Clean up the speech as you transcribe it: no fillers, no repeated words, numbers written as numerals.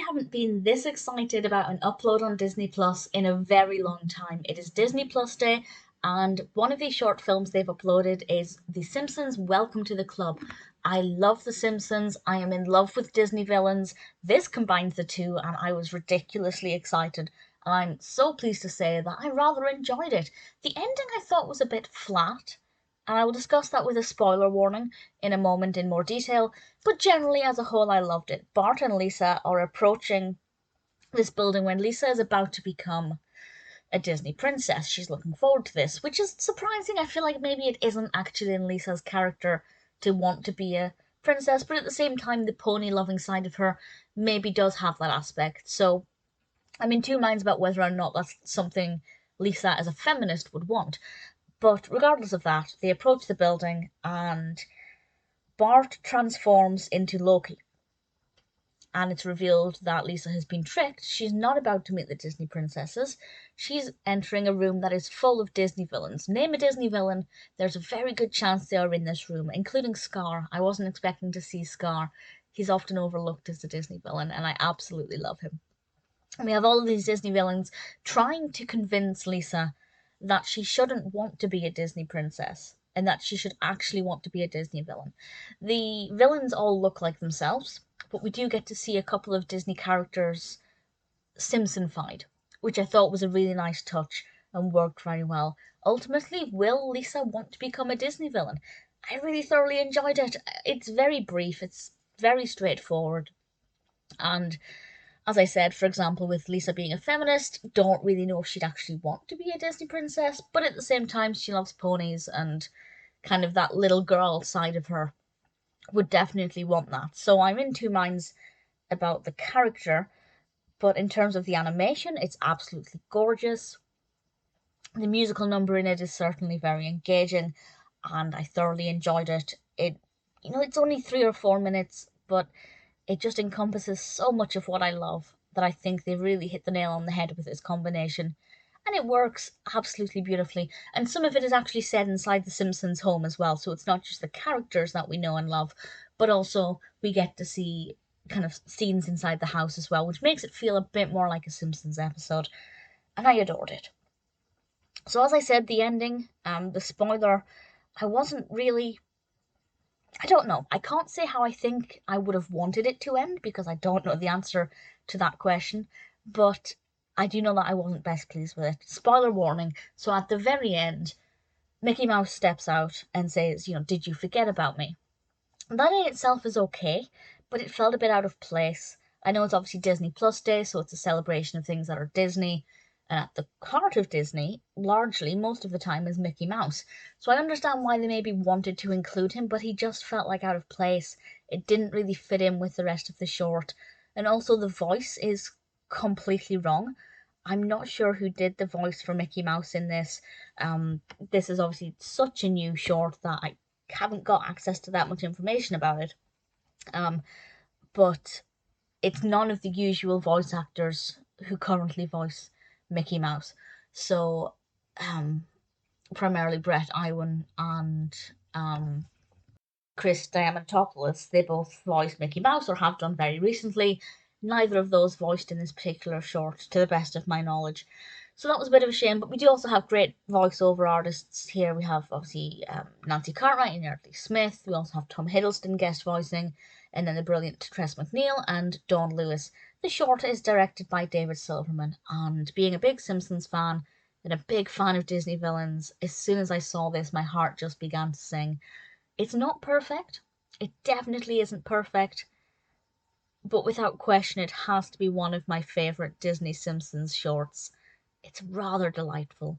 haven't been this excited about an upload on Disney Plus in a very long time. It is Disney Plus Day, and one of these short films they've uploaded is The Simpsons Welcome to the Club. I love The Simpsons. I am in love with Disney villains. This combines the two, and I was ridiculously excited. And I'm so pleased to say that I rather enjoyed it. The ending I thought was a bit flat, and I will discuss that with a spoiler warning in a moment in more detail, but generally as a whole I loved it. Bart and Lisa are approaching this building when Lisa is about to become a Disney princess. She's looking forward to this, which is surprising. I feel like maybe it isn't actually in Lisa's character to want to be a princess, but at the same time the pony loving side of her maybe does have that aspect. So I'm in two minds about whether or not that's something Lisa as a feminist would want. But regardless of that, they approach the building and Bart transforms into Loki. And it's revealed that Lisa has been tricked. She's not about to meet the Disney princesses. She's entering a room that is full of Disney villains. Name a Disney villain, there's a very good chance they are in this room, including Scar. I wasn't expecting to see Scar. He's often overlooked as a Disney villain, and I absolutely love him. And we have all of these Disney villains trying to convince Lisa that she shouldn't want to be a Disney princess and that she should actually want to be a Disney villain. The villains all look like themselves, but we do get to see a couple of Disney characters Simpsonified, which I thought was a really nice touch and worked very well. Ultimately, will Lisa want to become a Disney villain? I really thoroughly enjoyed it. It's very brief, it's very straightforward, and as I said, for example, with Lisa being a feminist, don't really know if she'd actually want to be a Disney princess, but at the same time, she loves ponies, and kind of that little girl side of her would definitely want that. So I'm in two minds about the character, but in terms of the animation, it's absolutely gorgeous. The musical number in it is certainly very engaging, and I thoroughly enjoyed it. It's only 3 or 4 minutes, but it just encompasses so much of what I love that I think they really hit the nail on the head with this combination. And it works absolutely beautifully. And some of it is actually set inside the Simpsons home as well, so it's not just the characters that we know and love, but also we get to see kind of scenes inside the house as well, which makes it feel a bit more like a Simpsons episode. And I adored it. So as I said, the ending, the spoiler, I wasn't really, I don't know. I can't say how I think I would have wanted it to end because I don't know the answer to that question, but I do know that I wasn't best pleased with it. Spoiler warning. So at the very end, Mickey Mouse steps out and says, did you forget about me? That in itself is okay, but it felt a bit out of place. I know it's obviously Disney Plus Day, so it's a celebration of things that are Disney. And at the heart of Disney, largely, most of the time, is Mickey Mouse. So I understand why they maybe wanted to include him, but he just felt like out of place. It didn't really fit in with the rest of the short. And also the voice is completely wrong. I'm not sure who did the voice for Mickey Mouse in this. This is obviously such a new short that I haven't got access to that much information about it. But it's none of the usual voice actors who currently voice Mickey Mouse. So, primarily Brett Iwan and Chris Diamantopoulos, they both voiced Mickey Mouse or have done very recently. Neither of those voiced in this particular short, to the best of my knowledge. So that was a bit of a shame, but we do also have great voiceover artists here. We have, obviously, Nancy Cartwright and Yeardley Smith. We also have Tom Hiddleston guest voicing, and then the brilliant Tress MacNeille and Dawnn Lewis. The short is directed by David Silverman, and being a big Simpsons fan and a big fan of Disney villains, as soon as I saw this, my heart just began to sing. It's not perfect. It definitely isn't perfect, but without question, it has to be one of my favourite Disney Simpsons shorts. It's rather delightful.